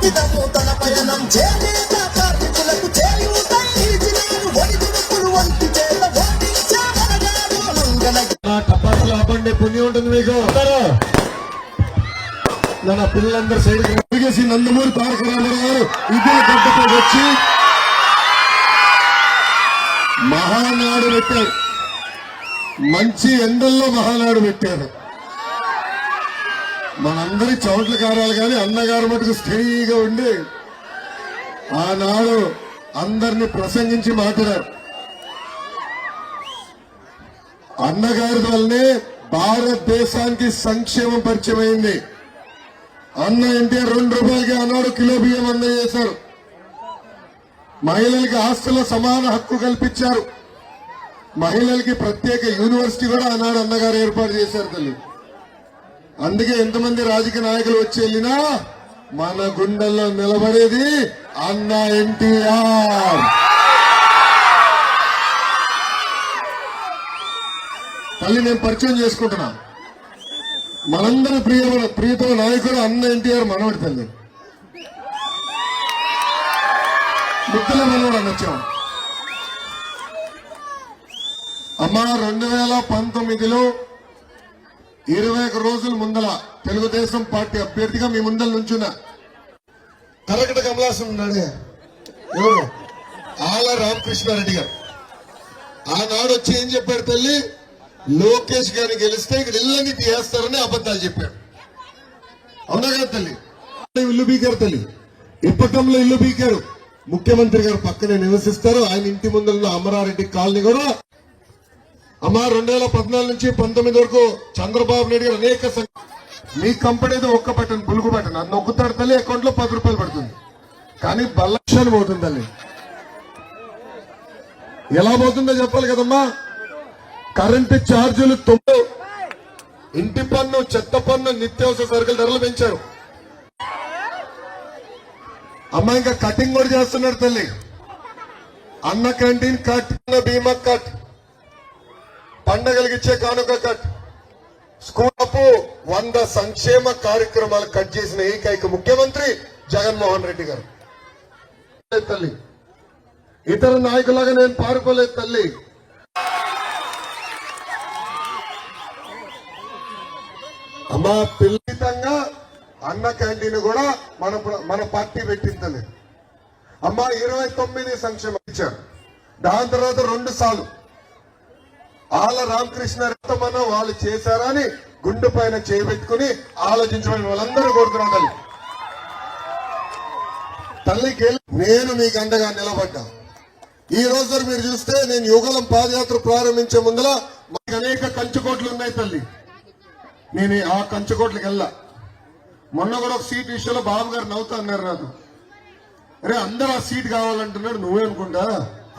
తన పయనం చేనేత కార్మికులకు చేయూతై నిలిచినాడు ఒడిదుడుకులు వంటి చేత ఓడించామనగాడు మంగళ టపాసులు ఆపండి పుణ్యం ఉంటుంది మీకు నా పిల్లలందరూ సైడ్ తిరిగేసి నందమూరి తారక రామారావు గారు ఇదే గడ్డపై వచ్చి మహానాడు పెట్టారు. మంచి ఎండల్లో మహానాడు పెట్టారు. మనందరి చోట్ల కారాలు కానీ అన్నగారు మటుకు స్టడీగా ఉండి ఆనాడు అందరినీ ప్రసంగించి మాట్లాడారు. అన్నగారి వల్లనే భారతదేశానికి సంక్షేమం పరిచయం అయింది. అన్న ఎన్టీఆర్ 2 రూపాయలకి ఆనాడు కిలో బియ్యం అందజేశారు. మహిళలకి ఆస్తుల సమాన హక్కు కల్పించారు. మహిళలకి ప్రత్యేక యూనివర్సిటీ కూడా ఆనాడు అన్నగారు ఏర్పాటు చేశారు తల్లి. అందుకే ఎంతమంది రాజకీయ నాయకులు వచ్చి వెళ్ళినా మన గుండెల్లో నిలబడేది అన్న ఎన్టీఆర్. తల్లి నేను పరిచయం చేసుకుంటున్నా. మనందరి ప్రియతమ నాయకుడు అన్న ఎన్టీఆర్ మనవడి తల్లి. ముద్దల మనవడు అనొచ్చాం. అమ్మ 2019లో 21 రోజుల ముందల తెలుగుదేశం పార్టీ అభ్యర్థిగా మీ ముందల నుంచున్నా. కరకట కమలాసం ఉన్నాడే ఎవరు ఆల రామకృష్ణారెడ్డి గారు ఆనాడు వచ్చి ఏం చెప్పాడు తల్లి, లోకేష్ గారిని గెలిస్తే ఇక్కడ ఇళ్ళని తీయేస్తారని అబద్ధాలు చెప్పాడు. అవునా కదా తల్లి? ఇల్లు బీకారు తల్లి. ఇప్పటంలో ఇల్లు బీకారు. ముఖ్యమంత్రి గారు పక్కనే నివసిస్తారు. ఆయన ఇంటి ముందున్న అమరారెడ్డి కాలనీ కూడా అమ్మ 2014 నుంచి 19 వరకు చంద్రబాబు నాయుడు గారు అనేక మీ కంపెనీది ఒక్క బటన్ బులుగు బటన్ అది నొక్కుతాడు తల్లి, అకౌంట్ లో 10 రూపాయలు పడుతుంది. కానీ లక్షలు పోతుంది తల్లి. ఎలా పోతుందో చెప్పాలి కదమ్మా. కరెంటు ఛార్జీలు 9, ఇంటి పన్ను, చెత్త పన్ను, నిత్యావసర సరుకుల ధరలు పెంచారు. అమ్మ ఇంకా కటింగ్ కూడా చేస్తున్నాడు తల్లి. అన్న క్యాంటీన్ కట్, బీమా కట్, పండగలకి ఇచ్చే కానుక కట్, స్కూల్ అప్పు, 100 సంక్షేమ కార్యక్రమాలు కట్ చేసిన ఏకైక ముఖ్యమంత్రి జగన్మోహన్ రెడ్డి గారు తల్లి. ఇతర నాయకులాగా నేను పారిపోలేదు తల్లి. అమ్మా పిల్లితంగా అన్న క్యాంటీన్ కూడా మన పార్టీ పెట్టింది. అమ్మ 29 సంక్షేమం ఇచ్చారు. దాని తర్వాత 2 సార్లు ఆల రామకృష్ణ రక్తమన్న వాళ్ళు చేశారా అని గుండు పైన చేపెట్టుకుని ఆలోచించమని వాళ్ళందరూ కోరుతున్నారు తల్లి. నేను మీకు అండగా నిలబడ్డా. ఈ రోజు మీరు చూస్తే నేను యుగలం పాదయాత్ర ప్రారంభించే ముందర మాకు అనేక కంచుకోట్లు ఉన్నాయి తల్లి. నేను ఆ కంచుకోట్లకి వెళ్ళా. మొన్న కూడా ఒక సీట్ విషయంలో బాబు గారు నవ్వుతా అన్నారు నాకు. అరే అందరూ ఆ సీట్ కావాలంటున్నాడు, నువ్వే అనుకుంటా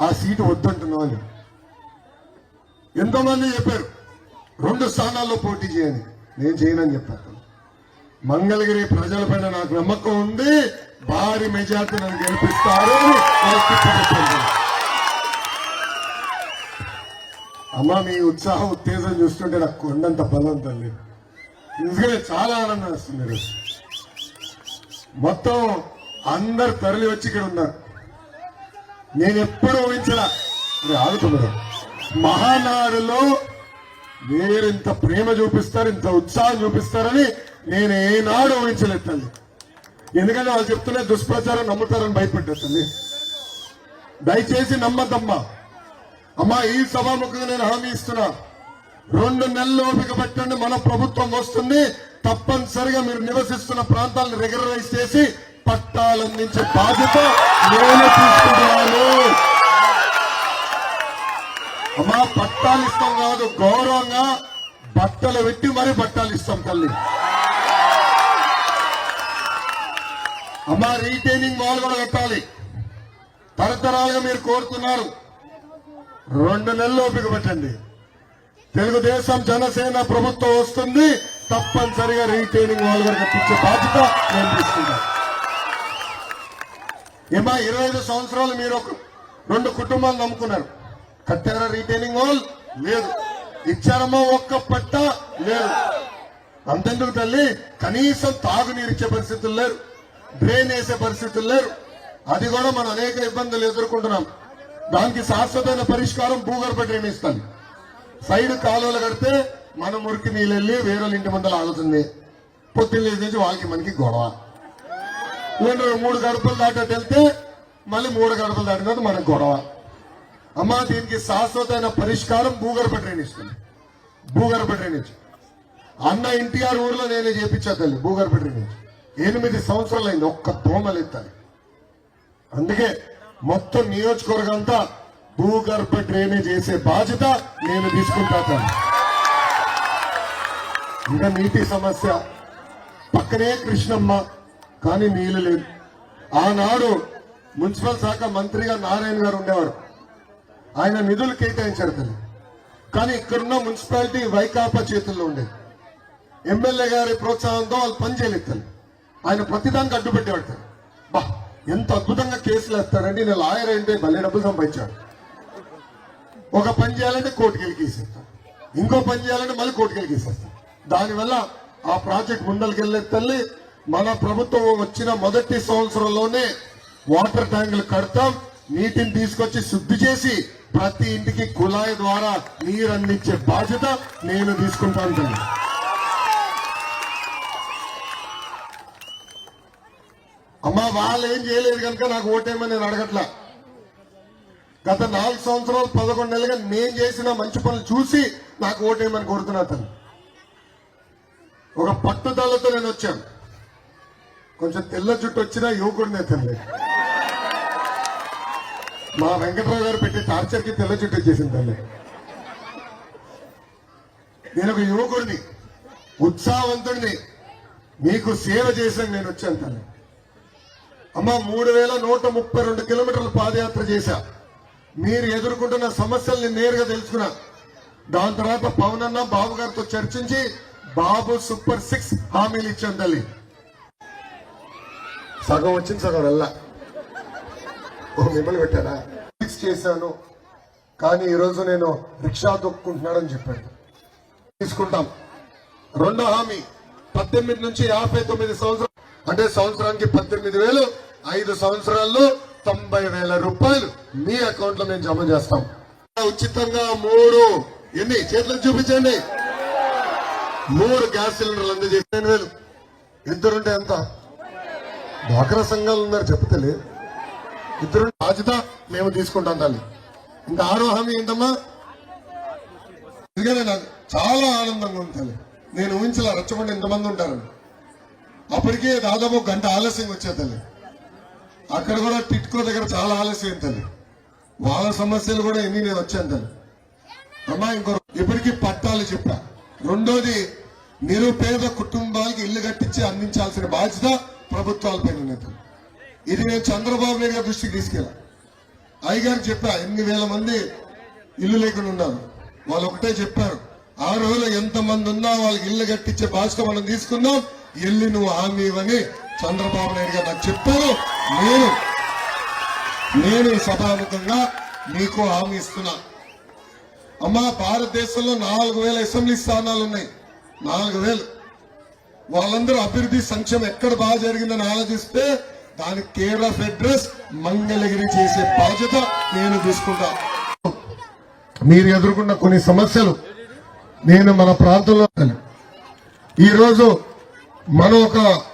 ఆ సీటు వద్దంటున్నావు అని. ఎంతో మంది చెప్పారు 2 స్థానాల్లో పోటీ చేయని. నేను చేయనని చెప్పాను. మంగళగిరి ప్రజలపైన నాకు నమ్మకం ఉంది. భారీ మెజార్టీ నన్ను గెలిపిస్తారు. అమ్మ మీ ఉత్సాహం ఉత్తేజం చూస్తుంటే నాకు కొండంత బలం తల్లి. నిజంగా చాలా ఆనందం వస్తుంది. మొత్తం అందరు తరలి వచ్చి ఇక్కడ ఉన్నారు. నేను ఎప్పుడు ఊహించలా ఆగుతున్నారు. మహానాడులో మీరు ఇంత ప్రేమ చూపిస్తారు, ఇంత ఉత్సాహం చూపిస్తారని నేను ఏనాడు ఊహించలేదు తల్లి. ఎందుకంటే వాళ్ళు చెప్తున్న దుష్ప్రచారం నమ్ముతారని భయపడ్డా తల్లి. దయచేసి నమ్మద్దమ్మా. అమ్మా ఈ సభాముఖంగా నేను హామీ ఇస్తున్నా. 2 నెలలు ఓపిక పట్టండి. మన ప్రభుత్వం వస్తుంది. తప్పనిసరిగా మీరు నివసిస్తున్న ప్రాంతాలను రెగ్యులరైజ్ చేసి పట్టాలందించే బాధ్యత నేను తీసుకుంటున్నాను. అమ్మా పట్టాలు ఇస్తాం కాదు, గౌరవంగా బట్టలు పెట్టి మరీ పట్టాలు ఇస్తాం తల్లి. అమ్మా రీటైనింగ్ వాల్ కూడా కట్టాలి. తరతరాలుగా మీరు కోరుతున్నారు. 2 నెలలు ఓపిక పట్టండి. తెలుగుదేశం జనసేన ప్రభుత్వం వస్తుంది. తప్పనిసరిగా రీటైనింగ్ వాల్ కూడా కట్టించే బాధ్యత నేను తీసుకుంటా. ఏమా 25 సంవత్సరాలు మీరు 2 కుటుంబాలు నమ్ముకున్నారు. కట్టారా రీటైనింగ్ వాల్? లేదు. ఇచ్చారమ్మా ఒక్క పట్ట? లేదు. అంతెందుకు తల్లి, కనీసం తాగునీరు ఇచ్చే పరిస్థితులు లేరు. డ్రైన్ వేసే పరిస్థితులు లేరు. అది కూడా మనం అనేక ఇబ్బందులు ఎదుర్కొంటున్నాం. దానికి శాశ్వతమైన పరిష్కారం భూగర్భ డ్రైనేజ్ తల్లి. సైడ్ కాలువలు కడితే మన మురికి నీళ్ళు వెళ్ళి వేరే ఇంటి ముందర ఆగుతుంది. పొద్దున్న నుంచి వాళ్ళకి మనకి గొడవ. నేను 3 గడపలు దాటట్టు వెళ్తే మళ్ళీ 3 గడపలు దాటినది మనకు గొడవ. అమ్మా దీనికి శాశ్వతమైన పరిష్కారం భూగర్భ డ్రైనేజ్ తల్లి. భూగర్భ డ్రైనేజ్ అన్న ఎన్టీఆర్ ఊర్లో నేనే చేపించా తల్లి. భూగర్భ డ్రైనేజ్ 8 సంవత్సరాలు అయింది, ఒక్క దోమలు ఎత్తాలి. అందుకే మొత్తం నియోజకవర్గం అంతా భూగర్భ డ్రైనేజ్ చేసే బాధ్యత నేను తీసుకుంటాను. ఇంకా నీటి సమస్య పక్కనే కృష్ణమ్మ, కానీ నీళ్లు లేదు. ఆనాడు మున్సిపల్ శాఖ మంత్రిగా నారాయణ గారు ఉండేవారు. ఆయన నిధులు కేటాయించారు తల్లి. కానీ ఇక్కడున్న మున్సిపాలిటీ వైకాపా చేతుల్లో ఉండేది. ఎమ్మెల్యే గారి ప్రోత్సాహంతో వాళ్ళు పని చేయలేదు తల్లి. ఆయన ప్రతిదానికి అడ్డు పెట్టేవాడు. బా ఎంత అద్భుతంగా కేసులు వేస్తారండి. నేను లాయర్ అంటే భలే డబ్బులు సంపాదించాడు. ఒక పని చేయాలంటే కోర్టుకి వెళ్ళి కేసేస్తాను, ఇంకో పని చేయాలంటే మళ్ళీ కోర్టుకి వెళ్ళి కేసేస్తాను. దానివల్ల ఆ ప్రాజెక్ట్ ముందరికెళ్లే తల్లి. మన ప్రభుత్వం వచ్చిన మొదటి సంవత్సరంలోనే వాటర్ ట్యాంకులు కడతాం, నీటిని తీసుకొచ్చి శుద్ధి చేసి ప్రతి ఇంటికి కుళాయి ద్వారా నీరు అందించే బాధ్యత నేను తీసుకుంటాను తల్లి. అమ్మా వాళ్ళు ఏం చేయలేదు కనుక నాకు ఓటేమని నేను అడగట్లా. గత 4 సంవత్సరాలు 11 నెలలుగా నేను చేసిన మంచి పనులు చూసి నాకు ఓటేమని కోరుతున్నా తల్లి. ఒక పట్టుదలతో నేను వచ్చాను. కొంచెం తెల్ల జుట్టు వచ్చినా యువకుడినే తల్లి. మా వెంకట్రావు గారు పెట్టి టార్చర్కి తెల్ల జుట్టు వచ్చేసింది తల్లి. నేను ఒక యువకుడిని, ఉత్సాహవంతుడిని, మీకు సేవ చేశాను నేను వచ్చాను తల్లి. అమ్మ 3132 కిలోమీటర్లు పాదయాత్ర చేశా. మీరు ఎదుర్కొంటున్న సమస్యల్ని నేరుగా తెలుసుకున్నా. దాని తర్వాత పవన్ అన్న బాబు గారితో చర్చించి బాబు సూపర్ 6 హామీలు ఇచ్చాను తల్లి. సగం వచ్చింది, సగం వెళ్ళా. మిమ్మల్ని పెట్టారా? 6 చేశాను, కానీ ఈరోజు నేను రిక్షా దొక్కుంటున్నాడని చెప్పాను. తీసుకుంటాం. రెండో హామీ 18 నుంచి 59 సంవత్సరాలు, అంటే సంవత్సరానికి 18,000, 5 సంవత్సరాల్లో 90,000 రూపాయలు మీ అకౌంట్ లో మేము జమ చేస్తాం. ఉచితంగా 3 ఎన్ని చేతులకు చూపించండి. 3 గ్యాస్ సిలిండర్లు అందజేసి 15,000. ఇద్దరుంటే ఎంత? డ్వాక్రా సంఘాలు ఉన్నారు చెప్తలే. ఇద్దరు బాధ్యత మేము తీసుకుంటాం తల్లి. ఇంకా 6వ హామీ ఏంటమ్మా? ఎందుకంటే నాకు చాలా ఆనందంగా ఉంది తల్లి. నేను ఊహించలా రచ్చబండి ఎంతమంది ఉంటారని. అప్పటికే దాదాపు 1 గంట ఆలస్యంగా వచ్చే తల్లి. అక్కడ కూడా టిట్కో దగ్గర చాలా ఆలస్యం తల్లి. వాళ్ళ సమస్యలు కూడా ఎన్ని నేను వచ్చాను తల్లి. అమ్మా ఇంకో ఇప్పటికీ పట్టాలు చెప్పా. రెండోది నిరుపేద కుటుంబాలకి ఇల్లు కట్టించి అందించాల్సిన బాధ్యత ప్రభుత్వాలపై ఉన్నది. ఇది నేను చంద్రబాబు నాయుడు గారి దృష్టికి తీసుకెళ్ళా. అయ్యగారు చెప్పా 8,000 మంది ఇల్లు లేకుండా ఉన్నారు. వాళ్ళు ఒకటే చెప్పారు, ఆ రోజులో ఎంతమంది ఉన్నా వాళ్ళకి ఇల్లు కట్టించే బాధ్యత మనం తీసుకుందాం, ఇల్లు నువ్వు హామీ ఇవ్వని చంద్రబాబు నాయుడు గారు నాకు చెప్పారు. నేను ఈ సభాముఖంగా మీకు హామీ ఇస్తున్నా. అమ్మా భారతదేశంలో 4,000 అసెంబ్లీ స్థానాలు ఉన్నాయి. 4,000 వాళ్ళందరూ అభివృద్ధి సంక్షేమం ఎక్కడ బాగా జరిగిందని ఆలోచిస్తే దానికి కేర్ ఆఫ్ అడ్రస్ మంగళగిరి చేసే బాధ్యత నేను తీసుకుంటా. మీరు ఎదుర్కొన్న కొన్ని సమస్యలు నేను మన ప్రాంతంలో ఈరోజు మనం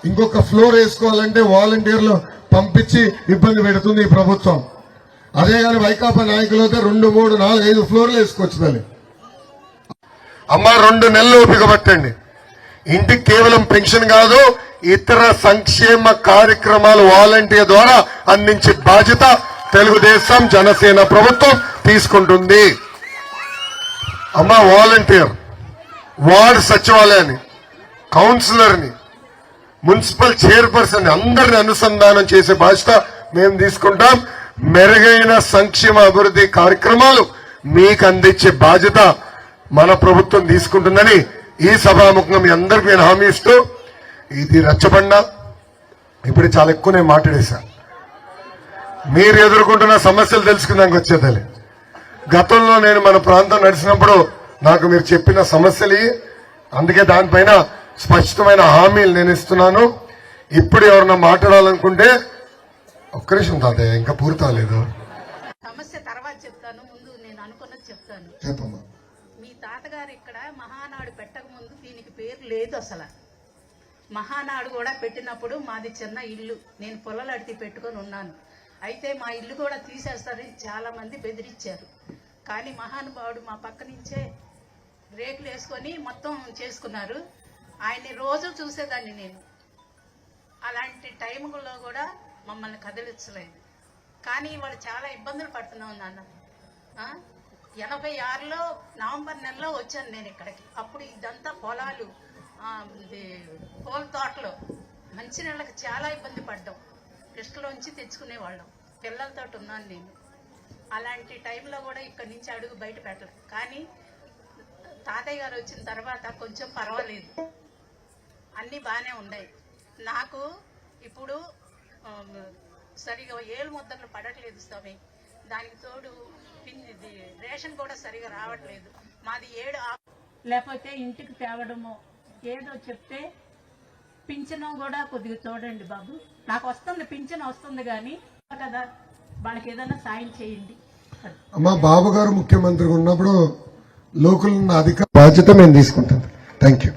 ఇంకొక ఫ్లోర్ వేసుకోవాలంటే వాలంటీర్లు పంపించి ఇబ్బంది పెడుతుంది ఈ ప్రభుత్వం. అదే కానీ వైకాపా నాయకులు అయితే 2, 3, 4, 5 ఫ్లోర్లు వేసుకొచ్చుదని. అమ్మ 2 నెలలు ఓపిక పట్టండి. ఇంటికి కేవలం పెన్షన్ కాదు, ఇతర సంక్షేమ కార్యక్రమాలు వాలంటీర్ ద్వారా అందించే బాధ్యత తెలుగుదేశం జనసేన ప్రభుత్వం తీసుకుంటుంది. అమ్మ వాలంటీర్, వార్డు సచివాలయాన్ని, కౌన్సిలర్ని, మున్సిపల్ చైర్పర్సన్ అందరిని అనుసంధానం చేసే బాధ్యత మేము తీసుకుంటాం. మెరుగైన సంక్షేమ అభివృద్ధి కార్యక్రమాలు మీకు అందించే బాధ్యత మన ప్రభుత్వం తీసుకుంటుందని ఈ సభాముఖంగా మీ అందరికీ నేను హామీ ఇస్తూ, ఇది రచ్చబండ ఇప్పుడు చాలా ఎక్కువ నేను మాట్లాడేశా. మీరు ఎదుర్కొంటున్న సమస్యలు తెలుసుకుందానికి వచ్చేదాన్ని. గతంలో నేను మన ప్రాంతం నడిచినప్పుడు నాకు మీరు చెప్పిన సమస్యలు, అందుకే దానిపైన స్పష్టమైన హామీలు నేను ఇస్తున్నాను. ఇప్పుడు ఎవరన్నా మాట్లాడాలనుకుంటే ఒక్క నిమిషం తాతయ్య, ఇంకా పూర్తి అవ్వలేదు. సమస్య తర్వాత చెప్తాను, ముందు నేను అనుకున్నది చెప్తాను. చెప్పమ్మా. మీ తాతగారు ఇక్కడ మహానాడు పెట్టక ముందు దీనికి పేరు లేదు అసలు. మహానాడు కూడా పెట్టినప్పుడు మాది చిన్న ఇల్లు, నేను పొలాలు అడిగి పెట్టుకొని ఉన్నాను. అయితే మా ఇల్లు కూడా తీసేస్తారని చాలా మంది బెదిరించారు. కానీ మహానుభావుడు మా పక్క నుంచే రేకులు వేసుకొని మొత్తం చేసుకున్నారు. ఆయన్ని రోజు చూసేదాన్ని నేను. అలాంటి టైంలో కూడా మమ్మల్ని కదిలించలేదు. కానీ వాళ్ళు చాలా ఇబ్బందులు పడుతున్నాం నాన్న. 86లో నవంబర్ నెలలో వచ్చాను నేను ఇక్కడికి. అప్పుడు ఇదంతా పొలాలు, పూల తోటలో మంచినీళ్ళకి చాలా ఇబ్బంది పడ్డాం. కృష్ణలోంచి తెచ్చుకునేవాళ్ళం. పిల్లలతో ఉన్నాను నేను. అలాంటి టైంలో కూడా ఇక్కడి నుంచి అడుగు బయట పెట్టలేదు. కానీ తాతయ్య గారు వచ్చిన తర్వాత కొంచెం పర్వాలేదు, అన్నీ బాగానే ఉన్నాయి. నాకు ఇప్పుడు సరిగా ఏలు ముద్దలు పడట్లేదు స్వామి. దానికి తోడు రేషన్ కూడా సరిగా రావట్లేదు. మాది 7 లేకపోతే ఇంటికి తేవడము ఏదో చెప్తే పింఛను కూడా కొద్దిగా చూడండి బాబు. నాకు వస్తుంది, పింఛను వస్తుంది కానీ కదా, వాళ్ళకి ఏదైనా సాయం చేయండి. అమ్మా, బాబు గారు ముఖ్యమంత్రిగా ఉన్నప్పుడు లోకల్ అధికార బాధ్యత మేము తీసుకుంటాం. Thank you.